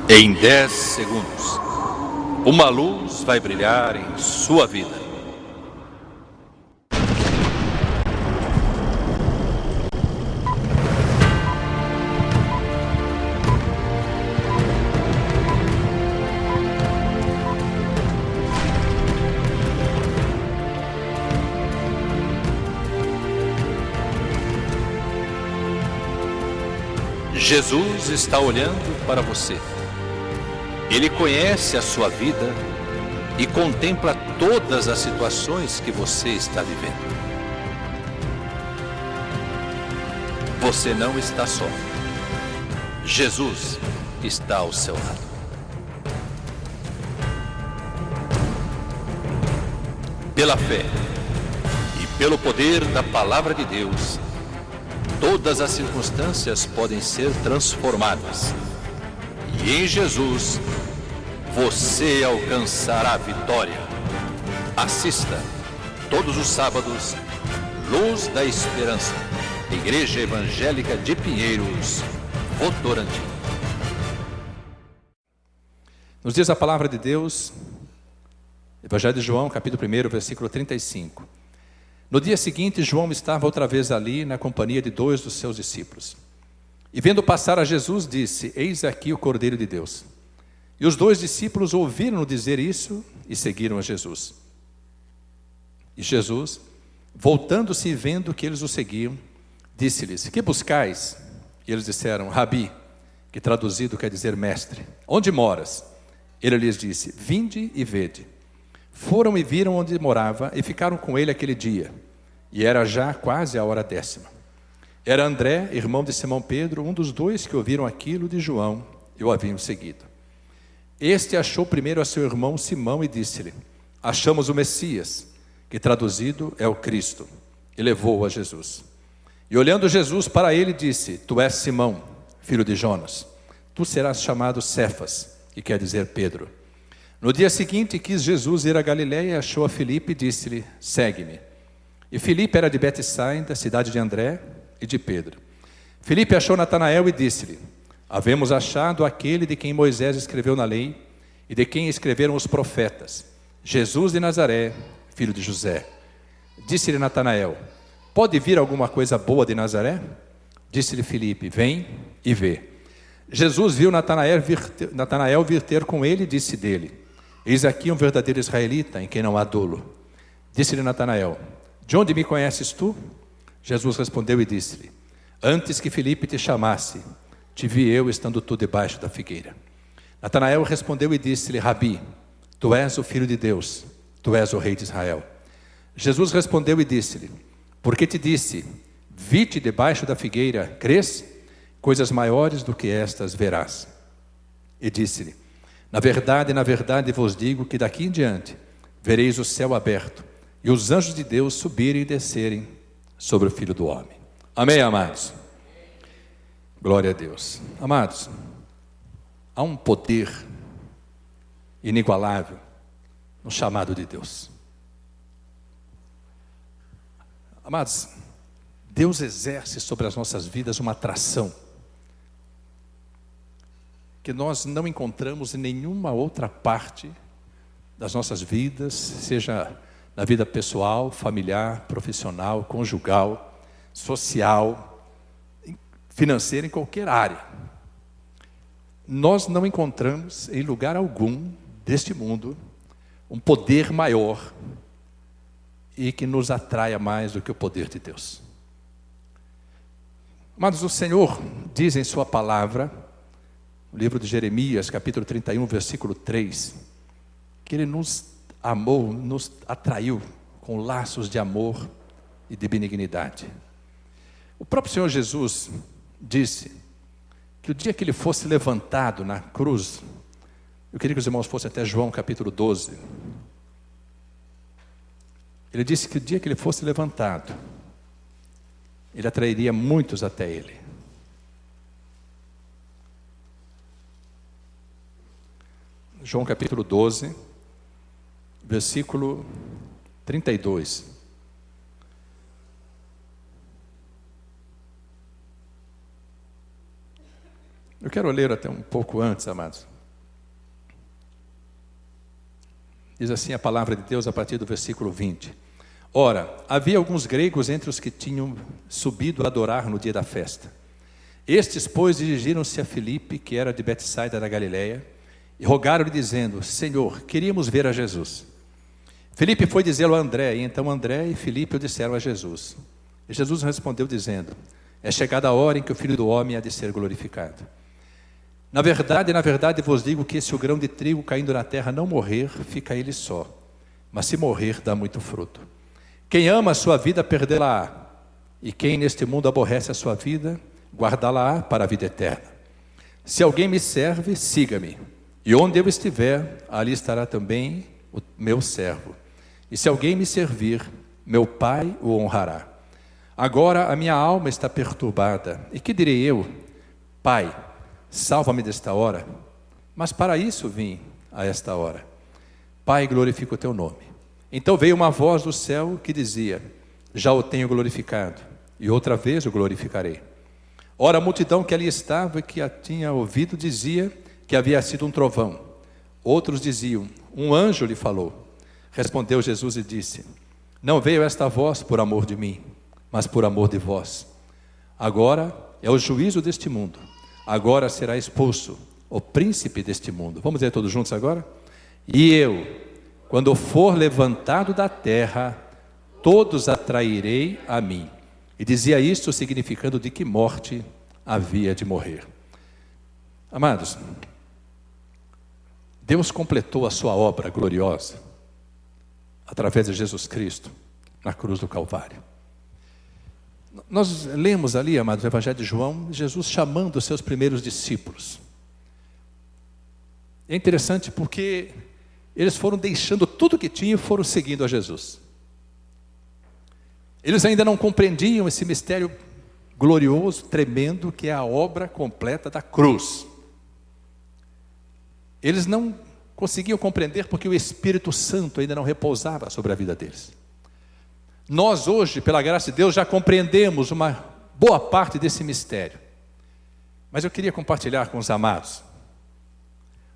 Em 10 segundos, uma luz vai brilhar em sua vida. Jesus está olhando para você. Ele conhece a sua vida e contempla todas as situações que você está vivendo. Você não está só. Jesus está ao seu lado. Pela fé e pelo poder da palavra de Deus, todas as circunstâncias podem ser transformadas. E em Jesus, você alcançará a vitória. Assista todos os sábados, Luz da Esperança, Igreja Evangélica de Pinheiros, Votorantim. Nos diz a palavra de Deus, Evangelho de João, capítulo 1, versículo 35. No dia seguinte, João estava outra vez ali, na companhia de 2 dos seus discípulos. E vendo passar a Jesus, disse: Eis aqui o Cordeiro de Deus. E os 2 discípulos ouviram-no dizer isso e seguiram a Jesus. E Jesus, voltando-se e vendo que eles o seguiam, disse-lhes: Que buscais? E eles disseram: Rabi, que traduzido quer dizer mestre, onde moras? Ele lhes disse: Vinde e vede. Foram e viram onde morava e ficaram com ele aquele dia. E era já quase a hora 10ª. Era André, irmão de Simão Pedro, um dos 2 que ouviram aquilo de João e o haviam seguido. Este achou primeiro a seu irmão Simão e disse-lhe: Achamos o Messias, que traduzido é o Cristo. E levou-o a Jesus. E olhando Jesus para ele, disse: Tu és Simão, filho de Jonas. Tu serás chamado Cefas, que quer dizer Pedro. No dia seguinte quis Jesus ir a Galiléia e achou a Filipe e disse-lhe: Segue-me. E Filipe era de Betsaida, cidade de André e de Pedro. Filipe achou Natanael e disse-lhe: Havemos achado aquele de quem Moisés escreveu na lei e de quem escreveram os profetas, Jesus de Nazaré, filho de José. Disse-lhe Natanael: Pode vir alguma coisa boa de Nazaré? Disse-lhe Filipe: Vem e vê. Jesus viu Natanael vir ter com ele e disse dele: Eis aqui um verdadeiro israelita, em quem não há dolo. Disse-lhe Natanael: De onde me conheces tu? Jesus respondeu e disse-lhe: Antes que Filipe te chamasse, te vi eu estando tu debaixo da figueira. Natanael respondeu e disse-lhe: Rabi, tu és o Filho de Deus, tu és o Rei de Israel. Jesus respondeu e disse-lhe: Porque te disse, vi-te debaixo da figueira, crês? Coisas maiores do que estas verás. E disse-lhe: na verdade vos digo que daqui em diante vereis o céu aberto e os anjos de Deus subirem e descerem sobre o Filho do Homem. Amém, amados? Glória a Deus. Amados, há um poder inigualável no chamado de Deus. Amados, Deus exerce sobre as nossas vidas uma atração que nós não encontramos em nenhuma outra parte das nossas vidas, seja na vida pessoal, familiar, profissional, conjugal, social, financeira, em qualquer área. Nós não encontramos em lugar algum deste mundo um poder maior e que nos atraia mais do que o poder de Deus. Mas o Senhor diz em sua palavra, no livro de Jeremias, capítulo 31, versículo 3, que Ele nos amou, nos atraiu com laços de amor e de benignidade. O próprio Senhor Jesus disse que o dia que Ele fosse levantado na cruz, eu queria que os irmãos fossem até João capítulo 12. Ele disse que o dia que Ele fosse levantado, Ele atrairia muitos até Ele. João capítulo 12, versículo 32. Eu quero ler até um pouco antes, amados, Diz assim a palavra de Deus a partir do versículo 20. Ora, havia alguns gregos entre os que tinham subido a adorar no dia da festa. Estes, pois, dirigiram-se a Filipe, que era de Betsaida da Galileia, e rogaram-lhe dizendo: Senhor, queríamos ver a Jesus. Filipe foi dizê-lo a André, e então André e Filipe o disseram a Jesus. E Jesus respondeu dizendo: é chegada a hora em que o Filho do Homem há de ser glorificado. Na verdade vos digo que se o grão de trigo caindo na terra não morrer, fica ele só. Mas se morrer, dá muito fruto. Quem ama a sua vida, perdê-la-á. E quem neste mundo aborrece a sua vida, guardá-la-á para a vida eterna. Se alguém me serve, siga-me. E onde eu estiver, ali estará também o meu servo. E se alguém me servir, meu Pai o honrará. Agora a minha alma está perturbada. E que direi eu? Pai, salva-me desta hora. Mas para isso vim a esta hora. Pai, glorifica o teu nome. Então veio uma voz do céu que dizia: já o tenho glorificado, e outra vez o glorificarei. Ora, a multidão que ali estava e que a tinha ouvido dizia que havia sido um trovão. Outros diziam: um anjo lhe falou. Respondeu Jesus e disse: não veio esta voz por amor de mim, mas por amor de vós. Agora é o juízo deste mundo. Agora será expulso o príncipe deste mundo. Vamos dizer todos juntos agora? E eu, quando for levantado da terra, todos atrairei a mim. E dizia isto significando de que morte havia de morrer. Amados, Deus completou a sua obra gloriosa através de Jesus Cristo na cruz do Calvário. Nós lemos ali, amados, o Evangelho de João, Jesus chamando os seus primeiros discípulos. É interessante porque eles foram deixando tudo que tinham e foram seguindo a Jesus. Eles ainda não compreendiam esse mistério glorioso, tremendo, que é a obra completa da cruz. Eles não conseguiam compreender porque o Espírito Santo ainda não repousava sobre a vida deles. Nós hoje, pela graça de Deus, já compreendemos uma boa parte desse mistério. Mas eu queria compartilhar com os amados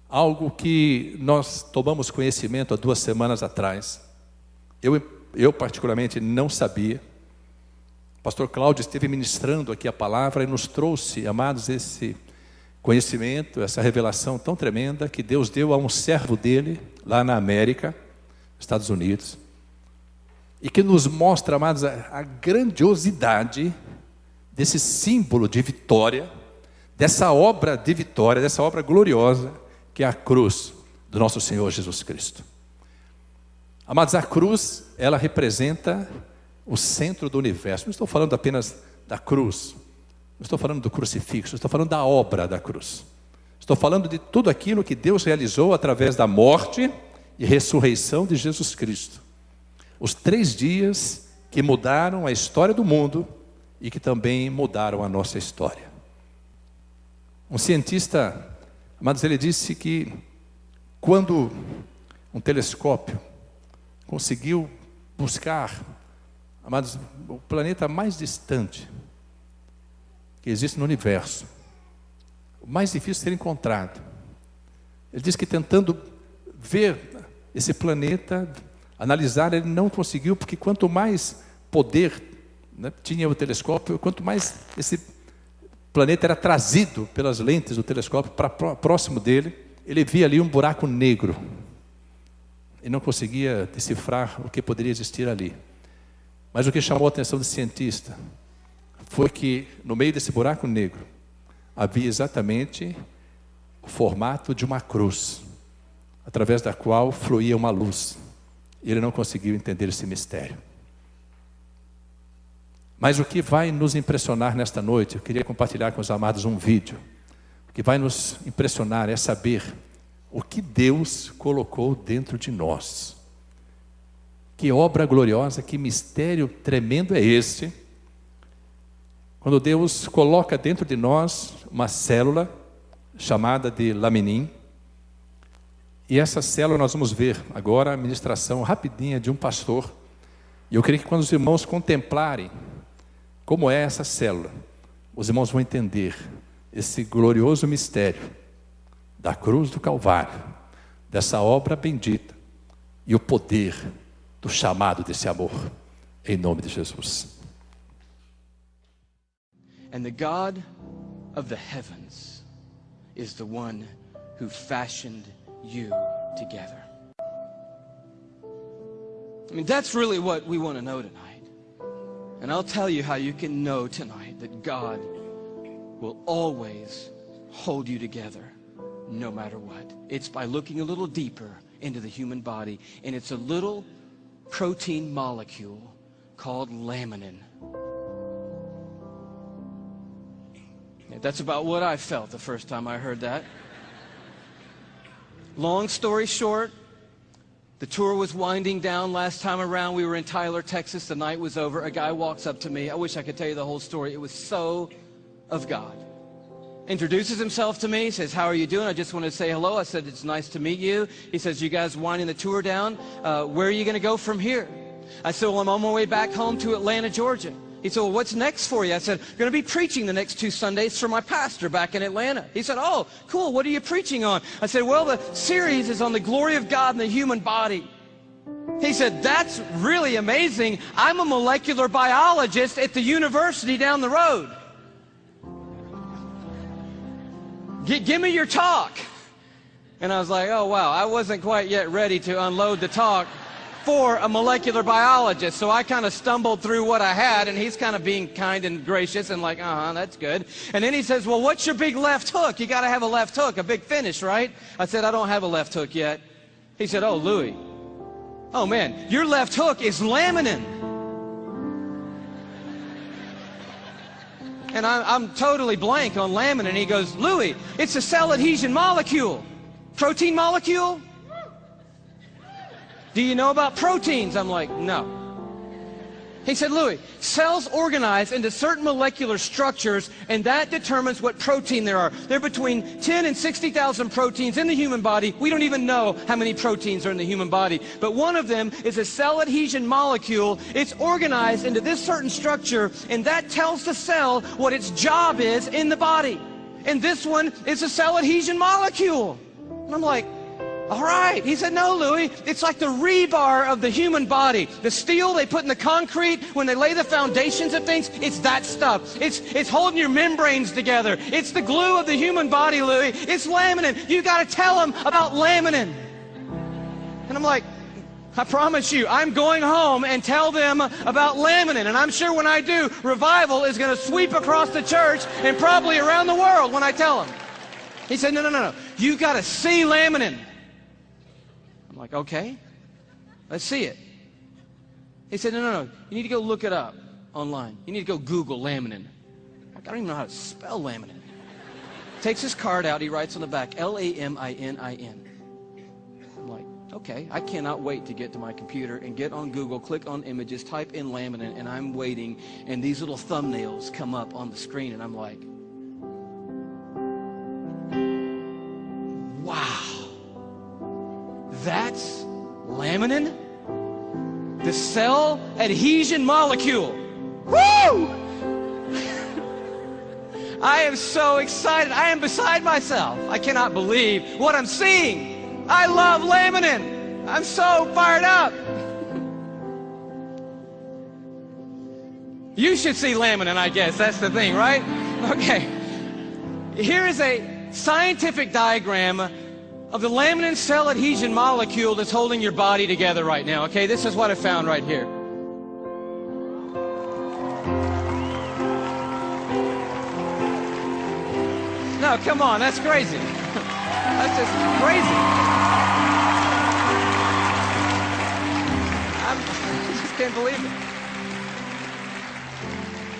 algo que nós tomamos conhecimento há 2 semanas atrás. Eu particularmente não sabia. O pastor Cláudio esteve ministrando aqui a palavra e nos trouxe, amados, esse conhecimento, essa revelação tão tremenda que Deus deu a um servo dele, lá na América, Estados Unidos, e que nos mostra, amados, a grandiosidade desse símbolo de vitória, dessa obra de vitória, dessa obra gloriosa, que é a cruz do nosso Senhor Jesus Cristo. Amados, a cruz, ela representa o centro do universo. Não estou falando apenas da cruz, não estou falando do crucifixo, estou falando da obra da cruz. Estou falando de tudo aquilo que Deus realizou através da morte e ressurreição de Jesus Cristo. Os 3 dias que mudaram a história do mundo e que também mudaram a nossa história. Um cientista, amados, ele disse que quando um telescópio conseguiu buscar, amados, o planeta mais distante que existe no universo, o mais difícil de ser encontrado. Ele disse que tentando ver esse planeta, analisar, ele não conseguiu, porque quanto mais poder, né, tinha o telescópio, quanto mais esse planeta era trazido pelas lentes do telescópio para próximo dele, ele via ali um buraco negro e não conseguia decifrar o que poderia existir ali. Mas o que chamou a atenção do cientista foi que no meio desse buraco negro havia exatamente o formato de uma cruz, através da qual fluía uma luz. E ele não conseguiu entender esse mistério. Mas o que vai nos impressionar nesta noite, eu queria compartilhar com os amados um vídeo. O que vai nos impressionar é saber o que Deus colocou dentro de nós. Que obra gloriosa, que mistério tremendo é esse, quando Deus coloca dentro de nós uma célula chamada de laminim. E essa célula nós vamos ver agora a ministração rapidinha de um pastor. E eu creio que quando os irmãos contemplarem como é essa célula, os irmãos vão entender esse glorioso mistério da cruz do Calvário, dessa obra bendita, e o poder do chamado desse amor, em nome de Jesus. And the God of the heavens is the one who fashioned you together. I mean, that's really what we want to know tonight. And I'll tell you how you can know tonight that God will always hold you together no matter what. It's by looking a little deeper into the human body, and it's a little protein molecule called laminin. That's about what I felt the first time I heard that. Long story short, the tour was winding down last time around. We were in Tyler, Texas. The night was over. A guy walks up to me. I wish I could tell you the whole story. It was so of God. Introduces himself to me, says, how are you doing? I just wanted to say hello. I said, it's nice to meet you. He says, you guys winding the tour down? Where are you going to go from here? I said, well, I'm on my way back home to Atlanta, Georgia. He said, well, what's next for you? I said, I'm going to be preaching the next 2 Sundays for my pastor back in Atlanta. He said, oh, cool. What are you preaching on? I said, well, the series is on the glory of God in the human body. He said, that's really amazing. I'm a molecular biologist at the university down the road. Give me your talk. And I was like, oh, wow, I wasn't quite yet ready to unload the talk for a molecular biologist. So I kind of stumbled through what I had, and he's kind of being kind and gracious and like, that's good. And then he says, well, what's your big left hook? You got to have a left hook, a big finish, right? I said, I don't have a left hook yet. He said, oh, Louis, oh, man, your left hook is laminin. And I'm totally blank on laminin. He goes, Louis, it's a cell adhesion molecule. Protein molecule? Do you know about proteins? I'm like, no. He said, Louis, cells organize into certain molecular structures, and that determines what protein there are. There are between 10 and 60,000 proteins in the human body. We don't even know how many proteins are in the human body. But one of them is a cell adhesion molecule. It's organized into this certain structure, and that tells the cell what its job is in the body. And this one is a cell adhesion molecule. And I'm like, all right. He said, no, Louis, it's like the rebar of the human body. The steel they put in the concrete when they lay the foundations of things, it's that stuff. It's holding your membranes together. It's the glue of the human body, Louis. It's laminin. You got to tell them about laminin. And I'm like, I promise you, I'm going home and tell them about laminin. And I'm sure when I do, revival is going to sweep across the church and probably around the world when I tell them. He said, no. You got to see laminin. I'm like, okay, let's see it. He said, no. You need to go look it up online. You need to go Google laminin. Like, I don't even know how to spell laminin. Takes his card out. He writes on the back, Laminin. I'm like, okay, I cannot wait to get to my computer and get on Google, click on images, type in laminin, and I'm waiting, and these little thumbnails come up on the screen, and I'm like, wow. That's laminin? The cell adhesion molecule. Woo! I am so excited. I am beside myself. I cannot believe what I'm seeing. I love laminin. I'm so fired up. You should see laminin, I guess. That's the thing, right? Okay. Here is a scientific diagram of the laminin cell adhesion molecule that's holding your body together right now, okay? This is what I found right here. No, come on, that's crazy. That's just crazy. I just can't believe it.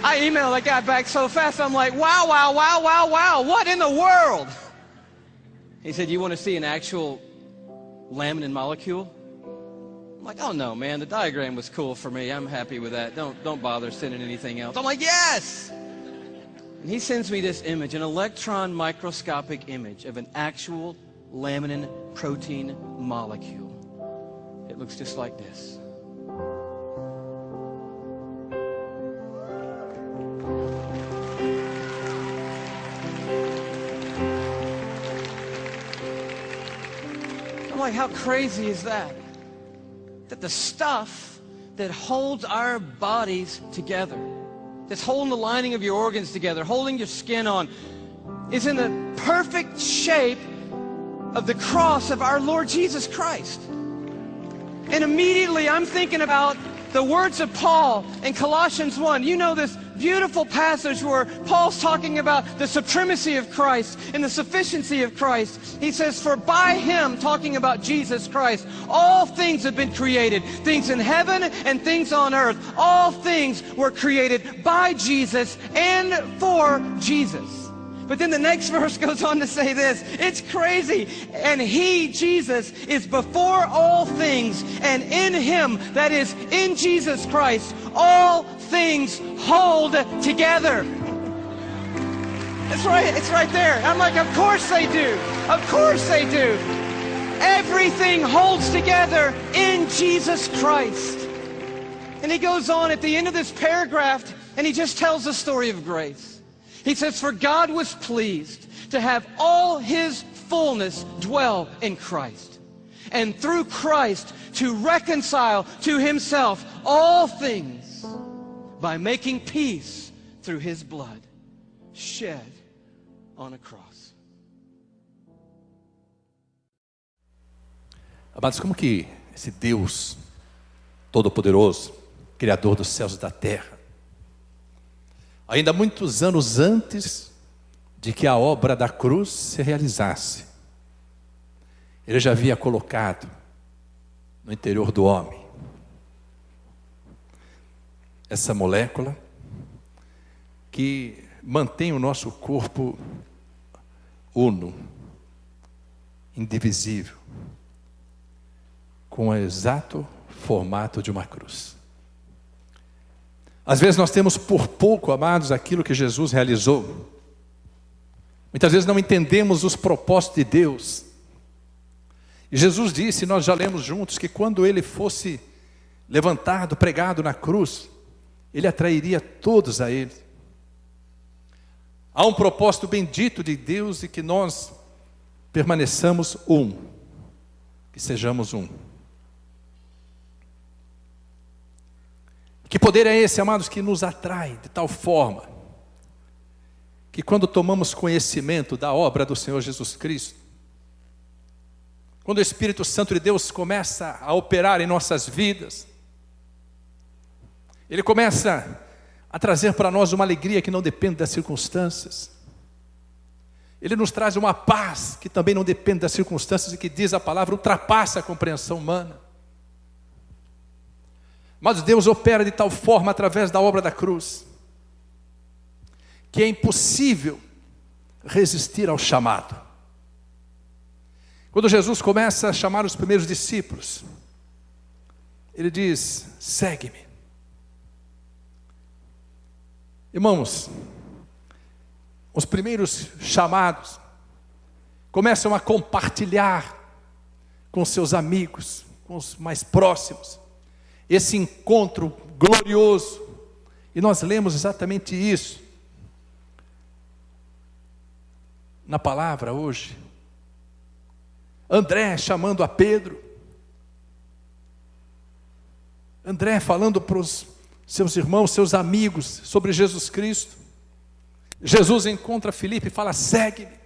I emailed that guy back so fast, I'm like, wow, what in the world? He said, you want to see an actual laminin molecule? I'm like, oh no, man, the diagram was cool for me. I'm happy with that. Don't bother sending anything else. I'm like, yes! And he sends me this image, an electron microscopic image of an actual laminin protein molecule. It looks just like this. I'm like, how crazy is that? that the stuff that holds our bodies together, that's holding the lining of your organs together, holding your skin on, is in the perfect shape of the cross of our Lord Jesus Christ. And immediately I'm thinking about the words of Paul in Colossians 1. You know this beautiful passage where Paul's talking about the supremacy of Christ and the sufficiency of Christ. He says, for by him, talking about Jesus Christ, all things have been created, things in heaven and things on earth. All things were created by Jesus and for Jesus. But then the next verse goes on to say this. It's crazy. And he, Jesus, is before all things, and in him, that is, in Jesus Christ, all things hold together. It's right there. I'm like, of course they do. Of course they do. Everything holds together in Jesus Christ. And he goes on at the end of this paragraph, and he just tells the story of grace. He says, for God was pleased to have all his fullness dwell in Christ, and through Christ to reconcile to himself all things by making peace through his blood shed on a cross. Amados, como que esse Deus Todo-Poderoso, Criador dos céus e da terra, ainda muitos anos antes de que a obra da cruz se realizasse, ele já havia colocado no interior do homem essa molécula que mantém o nosso corpo uno, indivisível, com o exato formato de uma cruz. Às vezes nós temos por pouco, amados, aquilo que Jesus realizou. Muitas vezes não entendemos os propósitos de Deus. E Jesus disse, nós já lemos juntos, que quando ele fosse levantado, pregado na cruz, ele atrairia todos a ele. Há um propósito bendito de Deus e que nós permaneçamos um, que sejamos um. Que poder é esse, amados, que nos atrai de tal forma que quando tomamos conhecimento da obra do Senhor Jesus Cristo, quando o Espírito Santo de Deus começa a operar em nossas vidas, ele começa a trazer para nós uma alegria que não depende das circunstâncias. Ele nos traz uma paz que também não depende das circunstâncias e que, diz a palavra, ultrapassa a compreensão humana. Mas Deus opera de tal forma através da obra da cruz que é impossível resistir ao chamado. Quando Jesus começa a chamar os primeiros discípulos, ele diz, segue-me. Irmãos, os primeiros chamados começam a compartilhar com seus amigos, com os mais próximos, esse encontro glorioso. E nós lemos exatamente isso na palavra hoje. André chamando a Pedro, André falando para os seus irmãos, seus amigos sobre Jesus Cristo. Jesus encontra Filipe e fala, segue-me.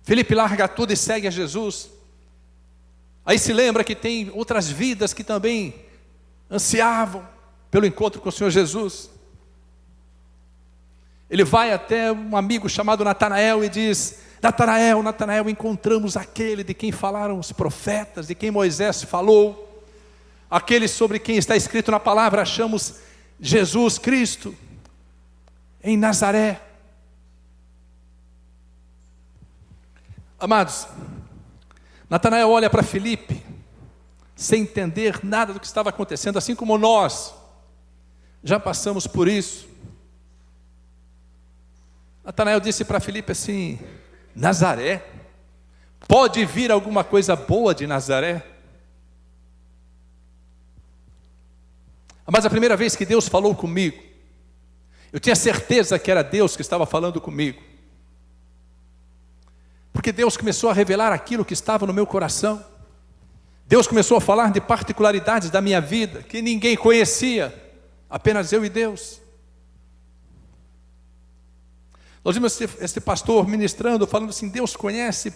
Filipe larga tudo e segue a Jesus. Aí se lembra que tem outras vidas que também ansiavam pelo encontro com o Senhor Jesus. Ele vai até um amigo chamado Natanael e diz, Natanael, encontramos aquele de quem falaram os profetas, de quem Moisés falou, aquele sobre quem está escrito na palavra, achamos Jesus Cristo em Nazaré. Amados, Natanael olha para Filipe sem entender nada do que estava acontecendo, assim como nós já passamos por isso. Natanael disse para Filipe assim, Nazaré? Pode vir alguma coisa boa de Nazaré? Mas a primeira vez que Deus falou comigo, eu tinha certeza que era Deus que estava falando comigo, porque Deus começou a revelar aquilo que estava no meu coração. Deus começou a falar de particularidades da minha vida que ninguém conhecia, apenas eu e Deus. Nós vimos esse pastor ministrando, falando assim: Deus conhece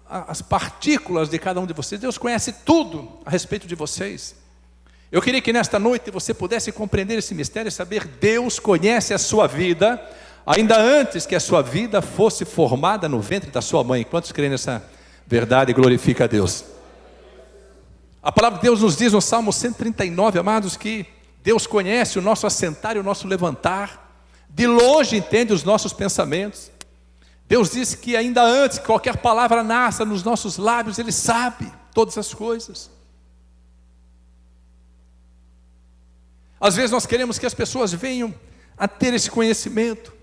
as partículas de cada um de vocês, Deus conhece tudo a respeito de vocês. Eu queria que nesta noite você pudesse compreender esse mistério e saber: Deus conhece a sua vida, ainda antes que a sua vida fosse formada no ventre da sua mãe. Quantos creem nessa verdade? Glorifica a Deus. A palavra de Deus nos diz no Salmo 139, amados, que Deus conhece o nosso assentar e o nosso levantar, de longe entende os nossos pensamentos. Deus diz que ainda antes que qualquer palavra nasça nos nossos lábios, Ele sabe todas as coisas. Às vezes nós queremos que as pessoas venham a ter esse conhecimento.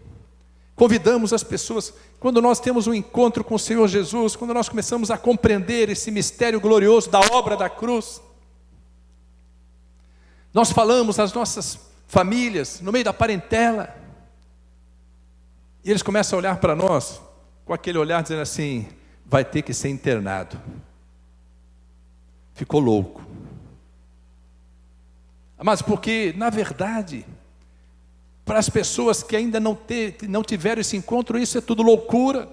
Convidamos as pessoas, quando nós temos um encontro com o Senhor Jesus, quando nós começamos a compreender esse mistério glorioso da obra da cruz, nós falamos às nossas famílias, no meio da parentela, e eles começam a olhar para nós, com aquele olhar dizendo assim: vai ter que ser internado. Ficou louco. Mas porque, na verdade, para as pessoas que ainda não tiveram esse encontro, isso é tudo loucura.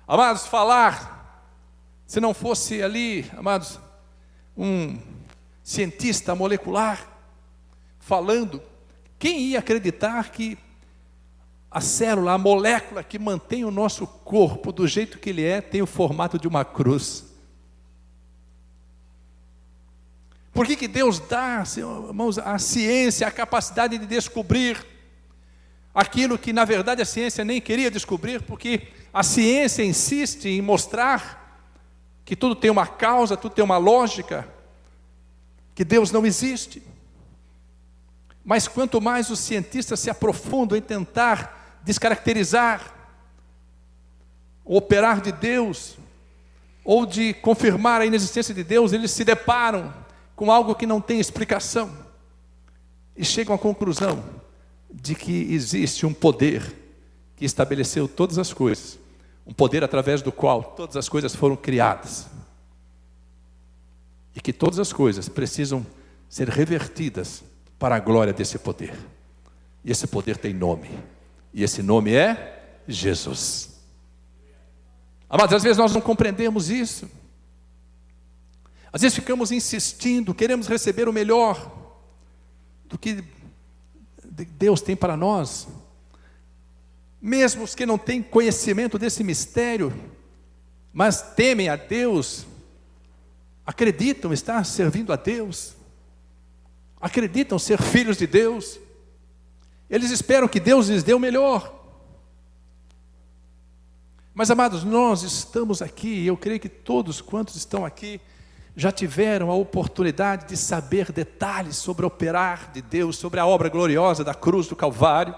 Amados, falar, se não fosse ali, amados, um cientista molecular falando, quem ia acreditar que a célula, a molécula que mantém o nosso corpo do jeito que ele é, tem o formato de uma cruz? Por que Deus dá, irmãos, a ciência, a capacidade de descobrir aquilo que na verdade a ciência nem queria descobrir? Porque a ciência insiste em mostrar que tudo tem uma causa, tudo tem uma lógica, que Deus não existe. Mas quanto mais os cientistas se aprofundam em tentar descaracterizar o operar de Deus, ou de confirmar a inexistência de Deus, eles se deparam com algo que não tem explicação, e chegam à conclusão de que existe um poder que estabeleceu todas as coisas, um poder através do qual todas as coisas foram criadas, e que todas as coisas precisam ser revertidas para a glória desse poder. E esse poder tem nome, e esse nome é Jesus. Mas às vezes nós não compreendemos isso. Às vezes ficamos insistindo, queremos receber o melhor do que Deus tem para nós. Mesmo os que não têm conhecimento desse mistério, mas temem a Deus, acreditam estar servindo a Deus, acreditam ser filhos de Deus, eles esperam que Deus lhes dê o melhor. Mas, amados, nós estamos aqui, e eu creio que todos quantos estão aqui já tiveram a oportunidade de saber detalhes sobre o operar de Deus, sobre a obra gloriosa da cruz do Calvário.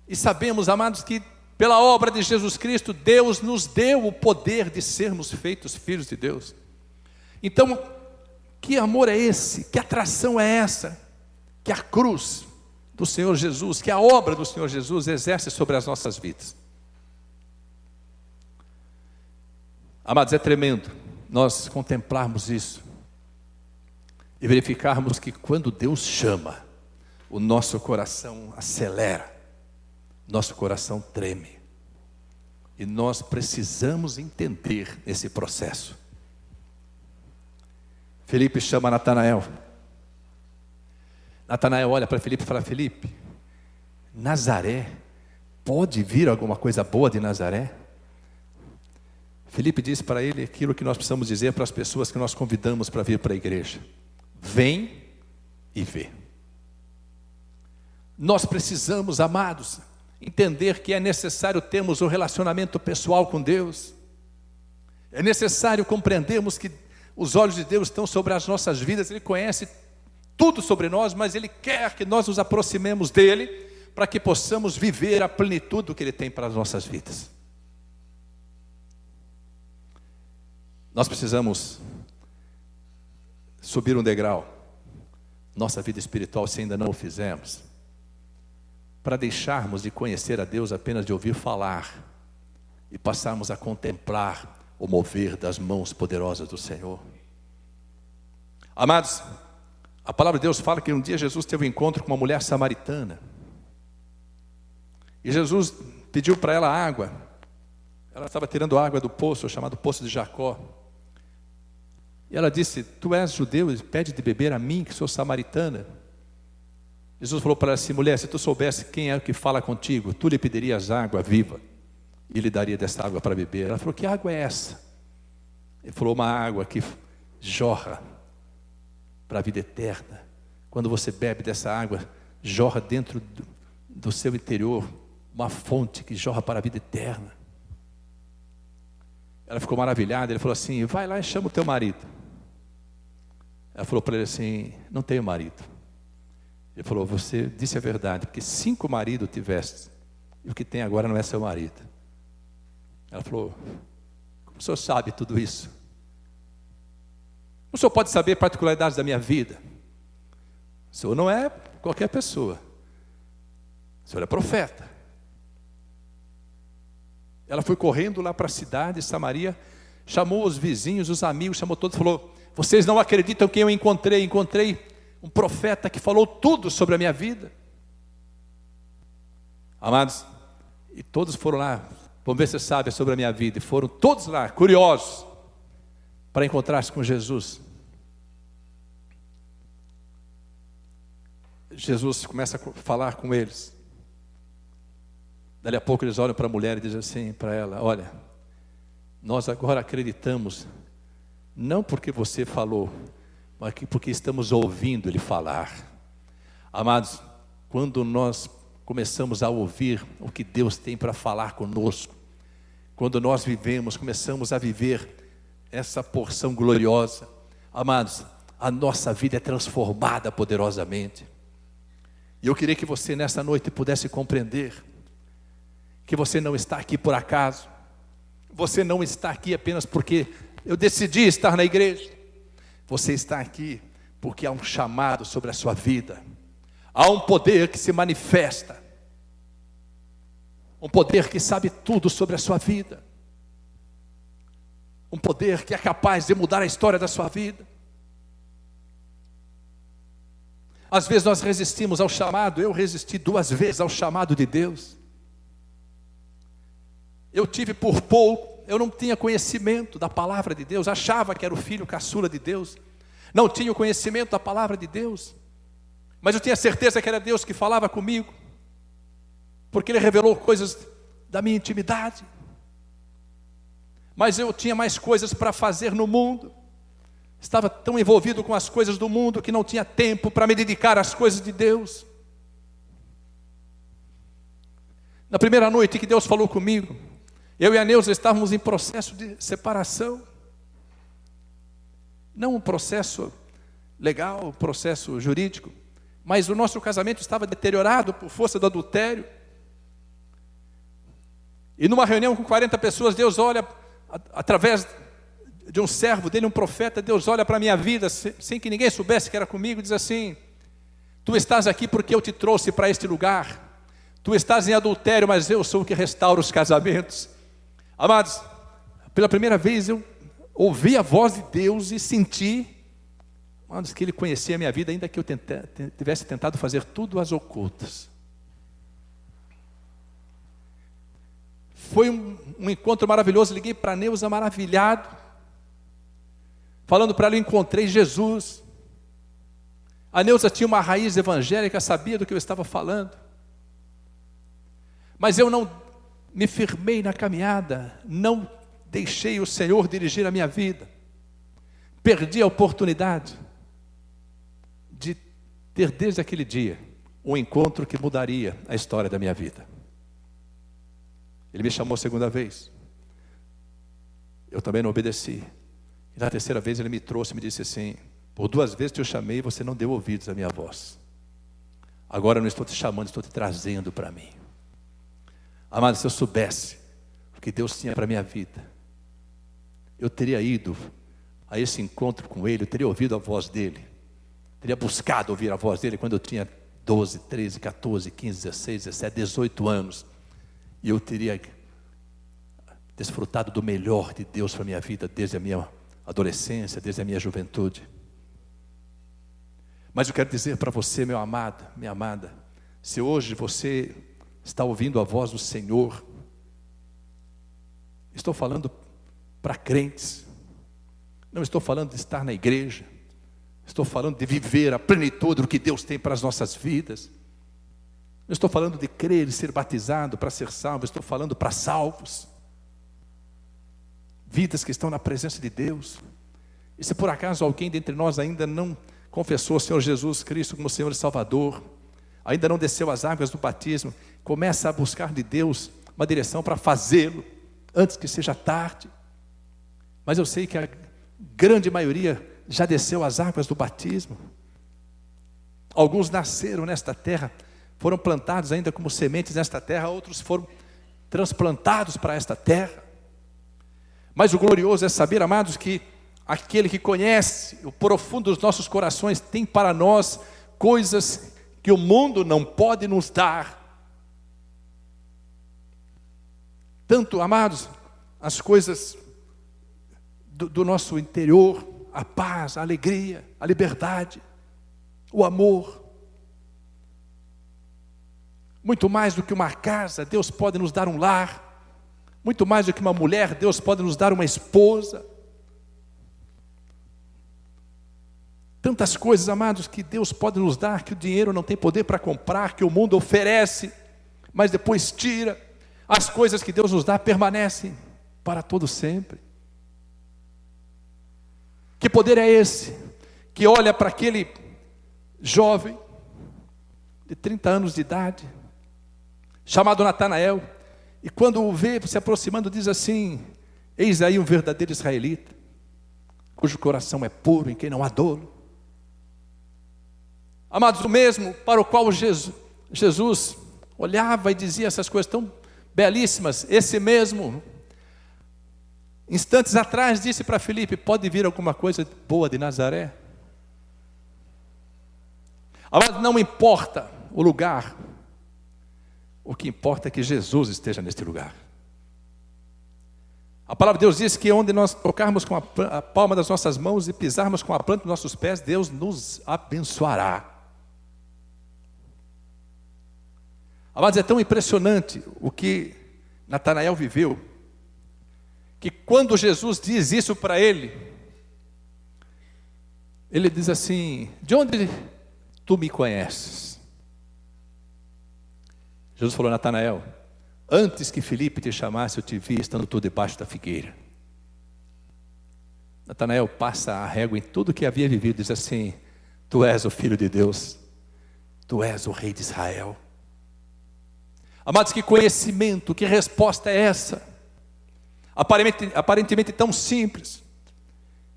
E sabemos, amados, que pela obra de Jesus Cristo, Deus nos deu o poder de sermos feitos filhos de Deus. Então, que amor é esse? Que atração é essa? Que a cruz do Senhor Jesus, que a obra do Senhor Jesus exerce sobre as nossas vidas. Amados, é tremendo nós contemplarmos isso e verificarmos que quando Deus chama, o nosso coração acelera, nosso coração treme, e nós precisamos entender esse processo. Felipe chama Natanael. Natanael olha para Felipe e fala: Felipe, Nazaré, pode vir alguma coisa boa de Nazaré? Felipe disse para ele aquilo que nós precisamos dizer para as pessoas que nós convidamos para vir para a igreja: vem e vê. Nós precisamos, amados, entender que é necessário termos um relacionamento pessoal com Deus. É necessário compreendermos que os olhos de Deus estão sobre as nossas vidas. Ele conhece tudo sobre nós, mas Ele quer que nós nos aproximemos dEle, para que possamos viver a plenitude do que Ele tem para as nossas vidas. Nós precisamos subir um degrau, nossa vida espiritual, se ainda não o fizemos, para deixarmos de conhecer a Deus apenas de ouvir falar, e passarmos a contemplar o mover das mãos poderosas do Senhor. Amados, a palavra de Deus fala que um dia Jesus teve um encontro com uma mulher samaritana. E Jesus pediu para ela água. Ela estava tirando água do poço, chamado Poço de Jacó. E ela disse: tu és judeu e pede de beber a mim, que sou samaritana. Jesus falou para ela assim: mulher, se tu soubesse quem é o que fala contigo, tu lhe pedirias água viva, e lhe daria dessa água para beber. Ela falou: que água é essa? Ele falou: uma água que jorra para a vida eterna. Quando você bebe dessa água, jorra dentro do seu interior uma fonte que jorra para a vida eterna. Ela ficou maravilhada. Ele falou assim: vai lá e chama o teu marido. Ela falou para ele assim: não tenho marido. Ele falou: você disse a verdade, porque 5 maridos tiveste, e o que tem agora não é seu marido. Ela falou: como o senhor sabe tudo isso? O senhor pode saber particularidades da minha vida? O senhor não é qualquer pessoa, o senhor é profeta. Ela foi correndo lá para a cidade de Samaria, chamou os vizinhos, os amigos, chamou todos, falou: vocês não acreditam quem eu encontrei? Encontrei um profeta que falou tudo sobre a minha vida. Amados, e todos foram lá: vamos ver se você sabe sobre a minha vida. E foram todos lá, curiosos, para encontrar-se com Jesus. Jesus começa a falar com eles. Dali a pouco eles olham para a mulher e dizem assim para ela: olha, nós agora acreditamos, não porque você falou, mas porque estamos ouvindo ele falar. Amados, quando nós começamos a ouvir o que Deus tem para falar conosco, quando nós começamos a viver essa porção gloriosa, amados, a nossa vida é transformada poderosamente. E eu queria que você nessa noite pudesse compreender que você não está aqui por acaso, você não está aqui apenas porque eu decidi estar na igreja. Você está aqui porque há um chamado sobre a sua vida, há um poder que se manifesta, um poder que sabe tudo sobre a sua vida, um poder que é capaz de mudar a história da sua vida. Às vezes nós resistimos ao chamado. Eu resisti 2 vezes ao chamado de Deus. Eu tive por pouco, eu não tinha conhecimento da palavra de Deus, achava que era o filho caçula de Deus, não tinha o conhecimento da palavra de Deus, mas eu tinha certeza que era Deus que falava comigo, porque Ele revelou coisas da minha intimidade. Mas eu tinha mais coisas para fazer no mundo, estava tão envolvido com as coisas do mundo que não tinha tempo para me dedicar às coisas de Deus. Na primeira noite que Deus falou comigo, eu e a Neuza estávamos em processo de separação. Não um processo legal, um processo jurídico, mas o nosso casamento estava deteriorado por força do adultério. E numa reunião com 40 pessoas, Deus olha, através de um servo dele, um profeta, Deus olha para a minha vida, sem que ninguém soubesse que era comigo, e diz assim: tu estás aqui porque eu te trouxe para este lugar. Tu estás em adultério, mas eu sou o que restaura os casamentos. Amados, pela primeira vez eu ouvi a voz de Deus e senti, amados, que Ele conhecia a minha vida, ainda que eu tivesse tentado fazer tudo às ocultas. Foi um encontro maravilhoso. Liguei para a Neuza maravilhado, falando para ela: eu encontrei Jesus. A Neuza tinha uma raiz evangélica, sabia do que eu estava falando, mas eu não me firmei na caminhada, não deixei o Senhor dirigir a minha vida, perdi a oportunidade de ter desde aquele dia um encontro que mudaria a história da minha vida. Ele me chamou a segunda vez, eu também não obedeci, e na terceira vez ele me trouxe e me disse assim: por 2 vezes te eu chamei e você não deu ouvidos à minha voz, agora eu não estou te chamando, estou te trazendo para mim. Amado, se eu soubesse o que Deus tinha para a minha vida, eu teria ido a esse encontro com Ele, eu teria ouvido a voz dEle, teria buscado ouvir a voz dEle quando eu tinha 12, 13, 14, 15, 16, 17, 18 anos, e eu teria desfrutado do melhor de Deus para a minha vida, desde a minha adolescência, desde a minha juventude. Mas eu quero dizer para você, meu amado, minha amada, se hoje você está ouvindo a voz do Senhor, estou falando para crentes, não estou falando de estar na igreja, estou falando de viver a plenitude do que Deus tem para as nossas vidas. Não estou falando de crer e ser batizado para ser salvo, estou falando para salvos, vidas que estão na presença de Deus. E se por acaso alguém dentre nós ainda não confessou o Senhor Jesus Cristo como Senhor e Salvador, ainda não desceu as águas do batismo, começa a buscar de Deus uma direção para fazê-lo, antes que seja tarde. Mas eu sei que a grande maioria já desceu as águas do batismo. Alguns nasceram nesta terra, foram plantados ainda como sementes nesta terra, outros foram transplantados para esta terra. Mas o glorioso é saber, amados, que aquele que conhece o profundo dos nossos corações tem para nós coisas que o mundo não pode nos dar. Tanto, amados, as coisas do nosso interior, a paz, a alegria, a liberdade, o amor. Muito mais do que uma casa, Deus pode nos dar um lar. Muito mais do que uma mulher, Deus pode nos dar uma esposa. Tantas coisas, amados, que Deus pode nos dar, que o dinheiro não tem poder para comprar, que o mundo oferece, mas depois tira. As coisas que Deus nos dá permanecem para todo sempre. Que poder é esse? Que olha para aquele jovem de 30 anos de idade, chamado Natanael, e quando o vê se aproximando, diz assim: eis aí um verdadeiro israelita, cujo coração é puro, em quem não há dolo. Amados, o mesmo para o qual Jesus olhava e dizia essas coisas tão belíssimas, esse mesmo, instantes atrás, disse para Filipe: pode vir alguma coisa boa de Nazaré? Amados, não importa o lugar, o que importa é que Jesus esteja neste lugar. A palavra de Deus diz que onde nós tocarmos com a palma das nossas mãos e pisarmos com a planta dos nossos pés, Deus nos abençoará. Amados, é tão impressionante o que Natanael viveu, que quando Jesus diz isso para ele, ele diz assim: de onde tu me conheces? Jesus falou: Natanael, antes que Filipe te chamasse, eu te vi estando tu debaixo da figueira. Natanael passa a régua em tudo que havia vivido, diz assim: tu és o Filho de Deus, tu és o Rei de Israel. Amados, que conhecimento, que resposta é essa? Aparentemente tão simples,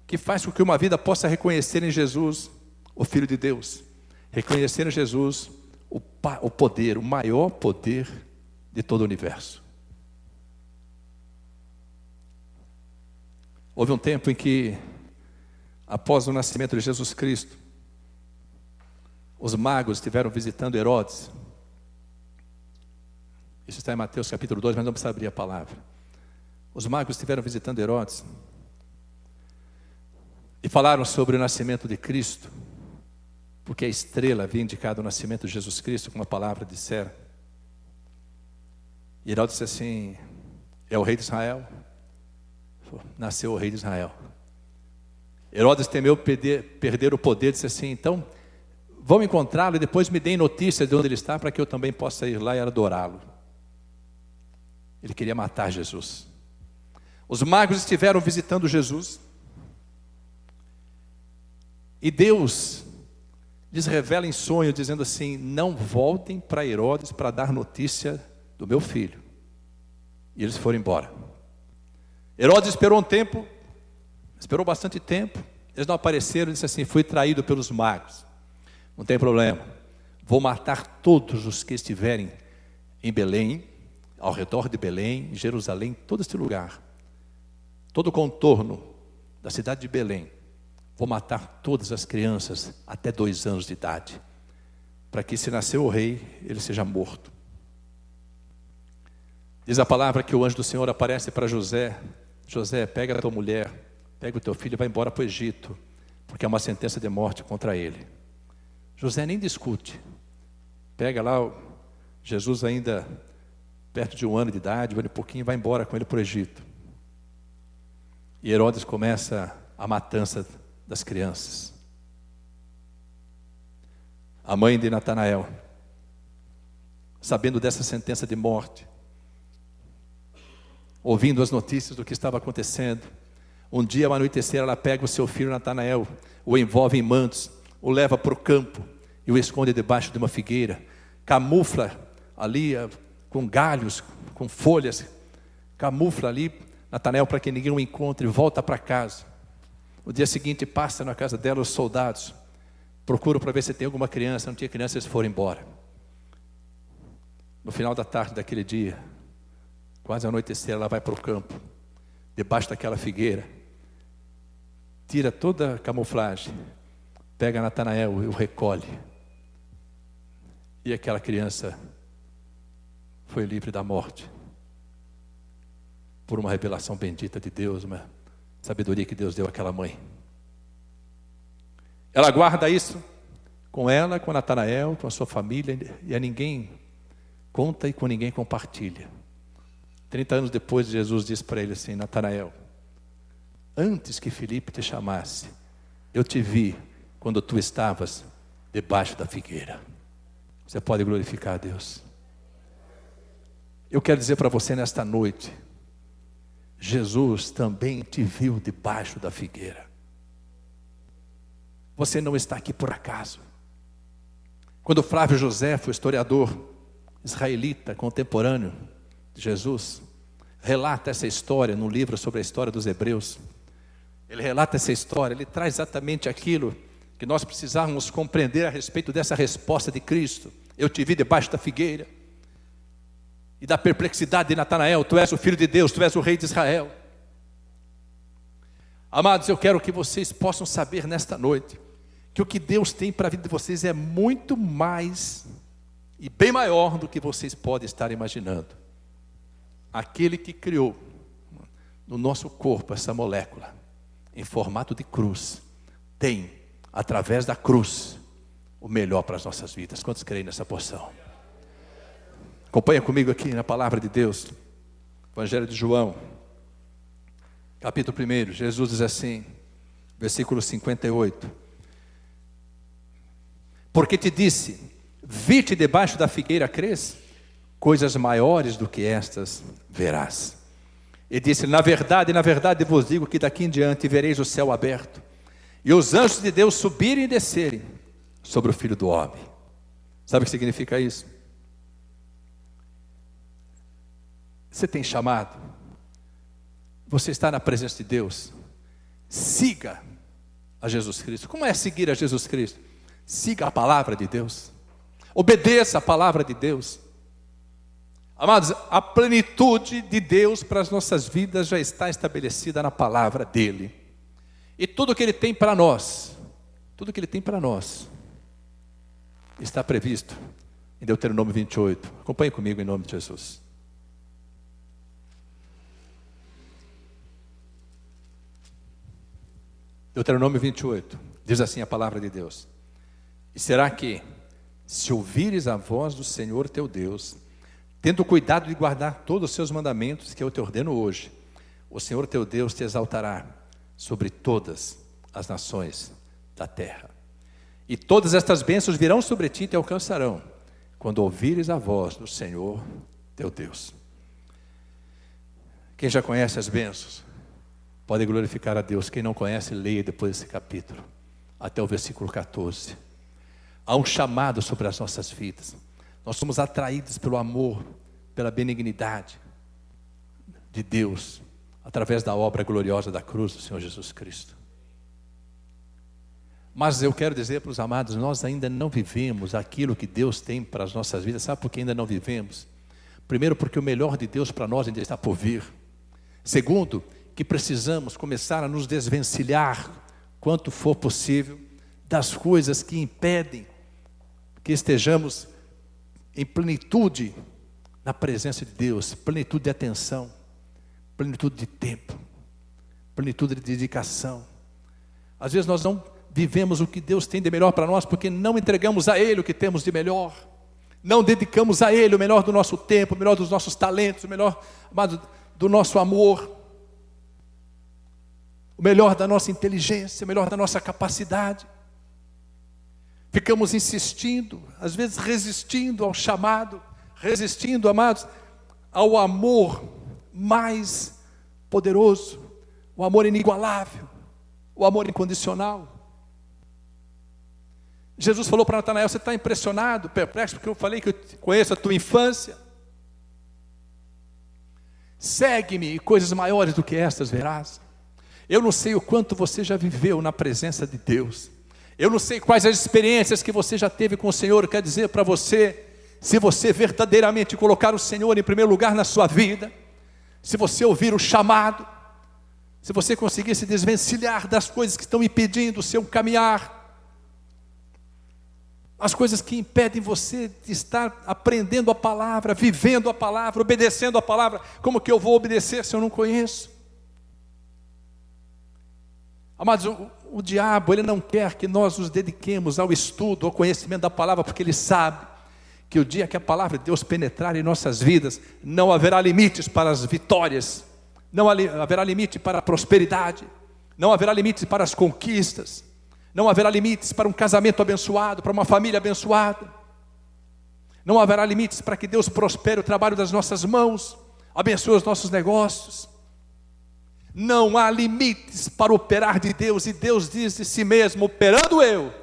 que faz com que uma vida possa reconhecer em Jesus o Filho de Deus, reconhecer em Jesus o poder, o maior poder de todo o universo. Houve um tempo em que, após o nascimento de Jesus Cristo, os magos estiveram visitando Herodes. Isso está em Mateus capítulo 2, mas não precisa abrir a palavra. Os magos estiveram visitando Herodes e falaram sobre o nascimento de Cristo, porque a estrela havia indicado o nascimento de Jesus Cristo, como a palavra dissera. E Herodes disse assim: é o rei de Israel? Nasceu o rei de Israel. Herodes temeu perder o poder, disse assim: então vamos encontrá-lo e depois me deem notícia de onde ele está, para que eu também possa ir lá e adorá-lo. Ele queria matar Jesus. Os magos estiveram visitando Jesus, e Deus lhes revela em sonho, dizendo assim: não voltem para Herodes para dar notícia do meu filho. E eles foram embora. Herodes esperou um tempo, esperou bastante tempo, eles não apareceram, disse assim: fui traído pelos magos. Não tem problema, vou matar todos os que estiverem em Belém, ao redor de Belém, em Jerusalém, todo este lugar, todo o contorno da cidade de Belém. Vou matar todas as crianças até 2 anos de idade, para que, se nasceu o rei, ele seja morto. Diz a palavra que o anjo do Senhor aparece para José. José, pega a tua mulher, pega o teu filho e vai embora para o Egito, porque é uma sentença de morte contra ele. José nem discute. Pega lá Jesus ainda perto de 1 ano de idade, 1 ano e pouquinho, vai embora com ele para o Egito. E Herodes começa a matança das crianças. A mãe de Natanael, sabendo dessa sentença de morte, ouvindo as notícias do que estava acontecendo, um dia, ao anoitecer, ela pega o seu filho Natanael, o envolve em mantos, o leva para o campo e o esconde debaixo de uma figueira, camufla ali com galhos, com folhas, camufla ali Natanael para que ninguém o encontre, volta para casa. No dia seguinte passa na casa dela os soldados, procuram para ver se tem alguma criança, não tinha criança, eles foram embora. No final da tarde daquele dia, quase ao anoitecer, ela vai para o campo, debaixo daquela figueira, tira toda a camuflagem, pega Natanael e o recolhe. E aquela criança foi livre da morte, por uma revelação bendita de Deus, uma sabedoria que Deus deu àquela mãe. Ela guarda isso com ela, com Natanael, com a sua família, e a ninguém conta e com ninguém compartilha. 30 anos depois, Jesus diz para ele assim: Natanael, antes que Filipe te chamasse, eu te vi quando tu estavas debaixo da figueira. Você pode glorificar a Deus. Eu quero dizer para você nesta noite, Jesus também te viu debaixo da figueira. Você não está aqui por acaso. Quando Flávio José, o historiador israelita contemporâneo de Jesus, relata essa história no livro sobre a história dos hebreus, ele relata essa história, ele traz exatamente aquilo que nós precisávamos compreender a respeito dessa resposta de Cristo. Eu te vi debaixo da figueira. E da perplexidade de Natanael: tu és o Filho de Deus, tu és o Rei de Israel. Amados, eu quero que vocês possam saber nesta noite que o que Deus tem para a vida de vocês é muito mais e bem maior do que vocês podem estar imaginando. Aquele que criou no nosso corpo essa molécula em formato de cruz, tem, através da cruz, o melhor para as nossas vidas. Quantos creem nessa porção? Acompanha comigo aqui na palavra de Deus, Evangelho de João, capítulo 1, Jesus diz assim, versículo 58. Porque te disse, vi-te debaixo da figueira, crês? Coisas maiores do que estas verás. E disse, na verdade vos digo que daqui em diante vereis o céu aberto, e os anjos de Deus subirem e descerem sobre o Filho do Homem. Sabe o que significa isso? Você tem chamado, você está na presença de Deus, siga a Jesus Cristo. Como é seguir a Jesus Cristo? Siga a palavra de Deus, obedeça a palavra de Deus. Amados, a plenitude de Deus para as nossas vidas já está estabelecida na palavra dEle. E tudo que Ele tem para nós, tudo que Ele tem para nós, está previsto em Deuteronômio 28. Acompanhe comigo em nome de Jesus. Deuteronômio 28, diz assim a palavra de Deus: e será que, se ouvires a voz do Senhor teu Deus, tendo cuidado de guardar todos os seus mandamentos que eu te ordeno hoje, o Senhor teu Deus te exaltará sobre todas as nações da terra. E todas estas bênçãos virão sobre ti e te alcançarão, quando ouvires a voz do Senhor teu Deus. Quem já conhece as bênçãos, pode glorificar a Deus. Quem não conhece, leia depois desse capítulo, até o versículo 14. Há um chamado sobre as nossas vidas. Nós somos atraídos pelo amor, pela benignidade de Deus, através da obra gloriosa da cruz do Senhor Jesus Cristo. Mas eu quero dizer para os amados, nós ainda não vivemos aquilo que Deus tem para as nossas vidas. Sabe por que ainda não vivemos? Primeiro, porque o melhor de Deus para nós ainda está por vir. Segundo, que precisamos começar a nos desvencilhar, quanto for possível, das coisas que impedem que estejamos em plenitude na presença de Deus, plenitude de atenção, plenitude de tempo, plenitude de dedicação. Às vezes nós não vivemos o que Deus tem de melhor para nós, porque não entregamos a Ele o que temos de melhor, não dedicamos a Ele o melhor do nosso tempo, o melhor dos nossos talentos, o melhor, amado, do nosso amor, o melhor da nossa inteligência, o melhor da nossa capacidade. Ficamos insistindo, às vezes resistindo ao chamado, resistindo, amados, ao amor mais poderoso, o amor inigualável, o amor incondicional. Jesus falou para Natanael: você está impressionado, perplexo, porque eu falei que eu conheço a tua infância? Segue-me e coisas maiores do que estas verás. Eu não sei o quanto você já viveu na presença de Deus, eu não sei quais as experiências que você já teve com o Senhor. Eu quero dizer para você, se você verdadeiramente colocar o Senhor em primeiro lugar na sua vida, se você ouvir o chamado, se você conseguir se desvencilhar das coisas que estão impedindo o seu caminhar, as coisas que impedem você de estar aprendendo a palavra, vivendo a palavra, obedecendo a palavra. Como que eu vou obedecer se eu não conheço? Amados, o diabo, ele não quer que nós nos dediquemos ao estudo, ao conhecimento da palavra, porque ele sabe que o dia que a palavra de Deus penetrar em nossas vidas, não haverá limites para as vitórias, não haverá limite para a prosperidade, não haverá limites para as conquistas, não haverá limites para um casamento abençoado, para uma família abençoada, não haverá limites para que Deus prospere o trabalho das nossas mãos, abençoe os nossos negócios. Não há limites para o operar de Deus, e Deus diz de si mesmo: operando eu,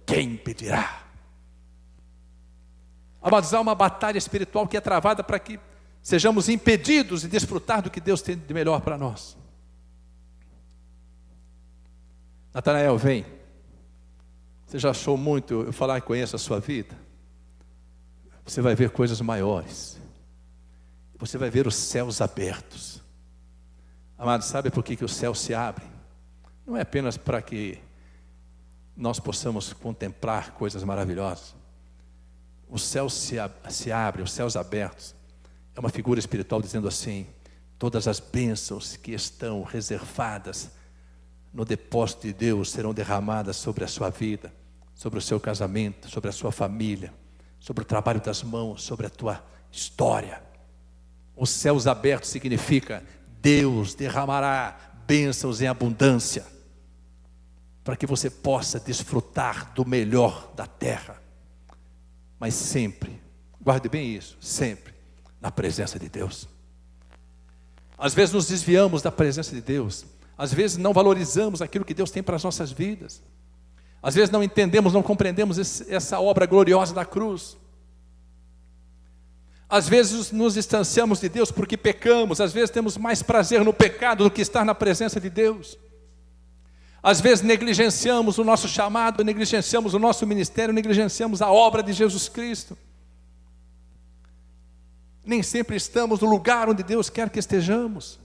quem impedirá? Amados, há uma batalha espiritual que é travada para que sejamos impedidos de desfrutar do que Deus tem de melhor para nós. Natanael, vem. Você já achou muito eu falar que conheço a sua vida? Você vai ver coisas maiores, você vai ver os céus abertos. Amados, sabe por que os céus se abrem? Não é apenas para que nós possamos contemplar coisas maravilhosas. Os céus se abrem, os céus abertos, é uma figura espiritual dizendo assim: todas as bênçãos que estão reservadas no depósito de Deus serão derramadas sobre a sua vida, sobre o seu casamento, sobre a sua família, sobre o trabalho das mãos, sobre a tua história. Os céus abertos significa Deus derramará bênçãos em abundância, para que você possa desfrutar do melhor da terra, mas sempre, guarde bem isso, sempre na presença de Deus. Às vezes nos desviamos da presença de Deus, às vezes não valorizamos aquilo que Deus tem para as nossas vidas, às vezes não entendemos, não compreendemos essa obra gloriosa da cruz. Às vezes nos distanciamos de Deus porque pecamos, às vezes temos mais prazer no pecado do que estar na presença de Deus. Às vezes negligenciamos o nosso chamado, negligenciamos o nosso ministério, negligenciamos a obra de Jesus Cristo. Nem sempre estamos no lugar onde Deus quer que estejamos.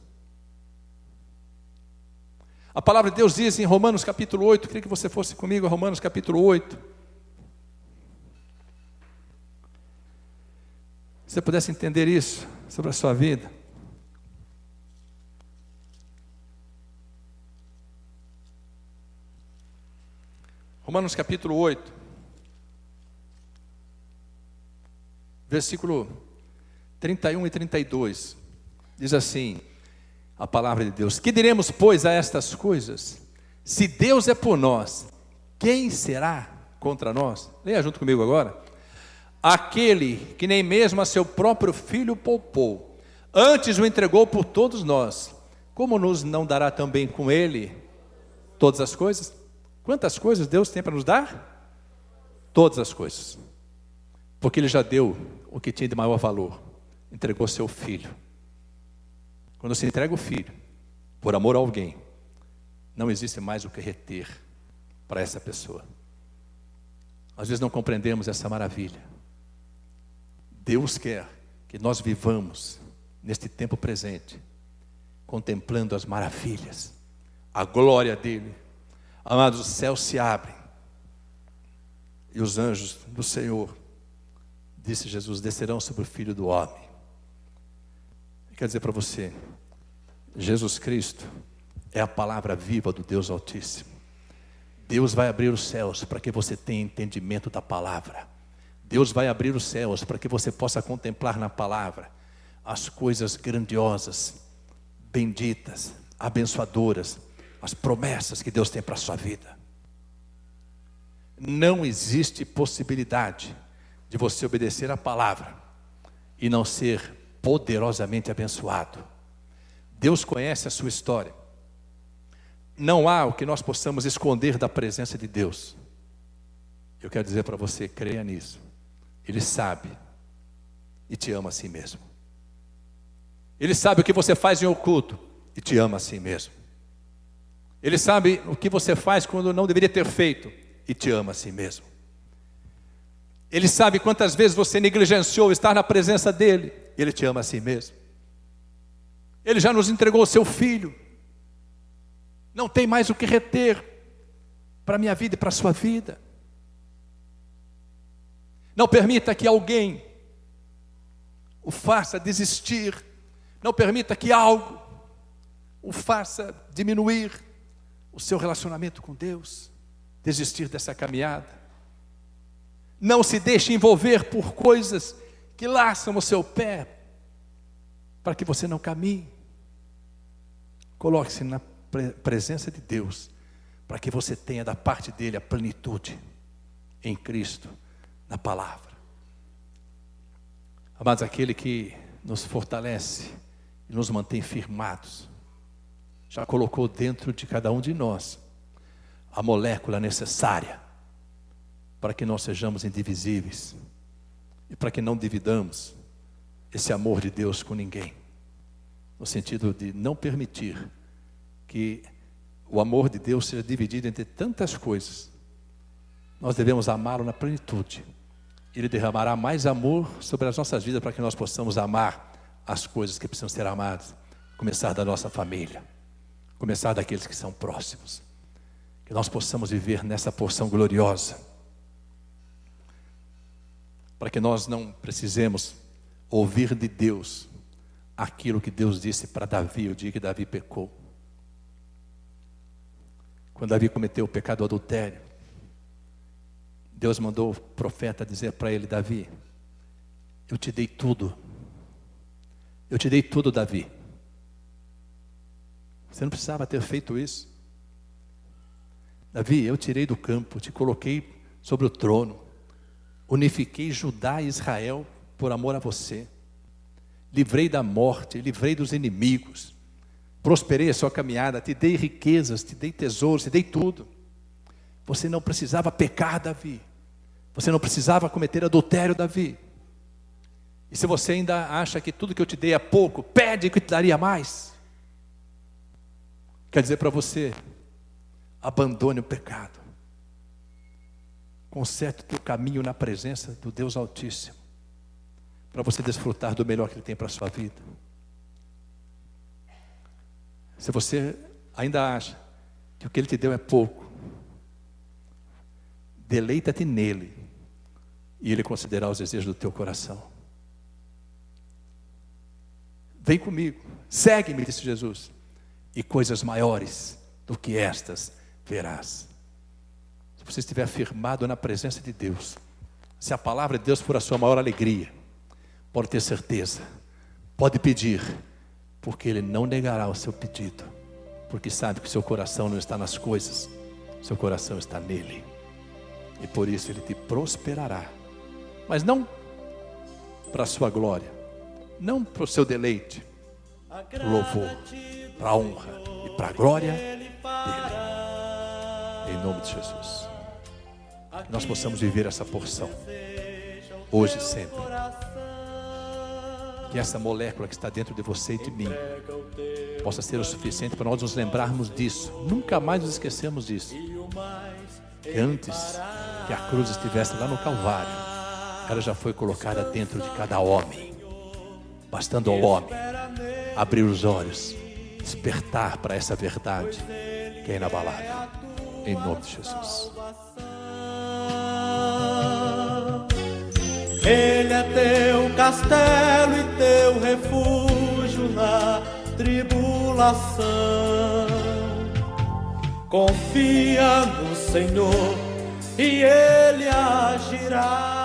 A palavra de Deus diz em Romanos capítulo 8, queria que você fosse comigo a Romanos capítulo 8. Se você pudesse entender isso sobre a sua vida. Romanos capítulo 8, versículo 31 e 32, diz assim a palavra de Deus: que diremos, pois, a estas coisas? Se Deus é por nós, quem será contra nós? Leia junto comigo agora. Aquele que nem mesmo a seu próprio filho poupou, antes o entregou por todos nós, como nos não dará também com ele todas as coisas? Quantas coisas Deus tem para nos dar? Todas as coisas, porque Ele já deu o que tinha de maior valor, entregou seu filho. Quando você entrega o filho, por amor a alguém, não existe mais o que reter para essa pessoa. Às vezes não compreendemos essa maravilha. Deus quer que nós vivamos neste tempo presente, contemplando as maravilhas, a glória dEle. Amados, os céus se abrem, e os anjos do Senhor, disse Jesus, descerão sobre o Filho do Homem. Quero dizer para você, Jesus Cristo é a palavra viva do Deus Altíssimo. Deus vai abrir os céus para que você tenha entendimento da palavra. Deus vai abrir os céus para que você possa contemplar na palavra as coisas grandiosas, benditas, abençoadoras, as promessas que Deus tem para a sua vida. Não existe possibilidade de você obedecer a palavra e não ser poderosamente abençoado. Deus conhece a sua história. Não há o que nós possamos esconder da presença de Deus. Eu quero dizer para você, creia nisso. Ele sabe e te ama assim mesmo. Ele sabe o que você faz em oculto e te ama assim mesmo. Ele sabe o que você faz quando não deveria ter feito e te ama assim mesmo. Ele sabe quantas vezes você negligenciou estar na presença dele. Ele te ama assim mesmo. Ele já nos entregou o seu filho. Não tem mais o que reter para a minha vida e para a sua vida. Não permita que alguém o faça desistir. Não permita que algo o faça diminuir o seu relacionamento com Deus, desistir dessa caminhada. Não se deixe envolver por coisas que laçam o seu pé, para que você não caminhe. Coloque-se na presença de Deus, para que você tenha da parte dele a plenitude em Cristo, na palavra. Amados, aquele que nos fortalece e nos mantém firmados, já colocou dentro de cada um de nós a molécula necessária para que nós sejamos indivisíveis e para que não dividamos esse amor de Deus com ninguém, no sentido de não permitir que o amor de Deus seja dividido entre tantas coisas. Nós devemos amá-lo na plenitude. Ele derramará mais amor sobre as nossas vidas para que nós possamos amar as coisas que precisam ser amadas. Começar da nossa família, começar daqueles que são próximos. Que nós possamos viver nessa porção gloriosa, para que nós não precisemos ouvir de Deus aquilo que Deus disse para Davi, o dia que Davi pecou. Quando Davi cometeu o pecado do adultério, Deus mandou o profeta dizer para ele: Davi, eu te dei tudo. Eu te dei tudo, Davi. Você não precisava ter feito isso. Davi, eu tirei do campo, te coloquei sobre o trono, unifiquei Judá e Israel por amor a você. Livrei da morte, livrei dos inimigos, prosperei a sua caminhada, te dei riquezas, te dei tesouros, te dei tudo. Você não precisava pecar, Davi. Você não precisava cometer adultério, Davi. E se você ainda acha que tudo que eu te dei é pouco, pede que eu te daria mais. Quer dizer para você, abandone o pecado. Conserte o teu caminho na presença do Deus Altíssimo, para você desfrutar do melhor que Ele tem para a sua vida. Se você ainda acha que o que Ele te deu é pouco, deleita-te nele, e Ele considerará os desejos do teu coração. Vem comigo, segue-me, disse Jesus, e coisas maiores do que estas verás. Se você estiver firmado na presença de Deus, se a palavra de Deus for a sua maior alegria, pode ter certeza, pode pedir, porque Ele não negará o seu pedido, porque sabe que o seu coração não está nas coisas, seu coração está nele, e por isso Ele te prosperará, mas não para a sua glória, não para o seu deleite, para o louvor, para a honra e para a glória dele, em nome de Jesus. Que nós possamos viver essa porção, hoje e sempre. Que essa molécula que está dentro de você e de mim possa ser o suficiente para nós nos lembrarmos disso, nunca mais nos esquecemos disso. Que antes que a cruz estivesse lá no Calvário, ela já foi colocada dentro de cada homem, bastando ao homem abrir os olhos, despertar para essa verdade que é inabalável, em nome de Jesus. Ele é teu castelo e teu refúgio tribulação. Confia no Senhor e Ele agirá.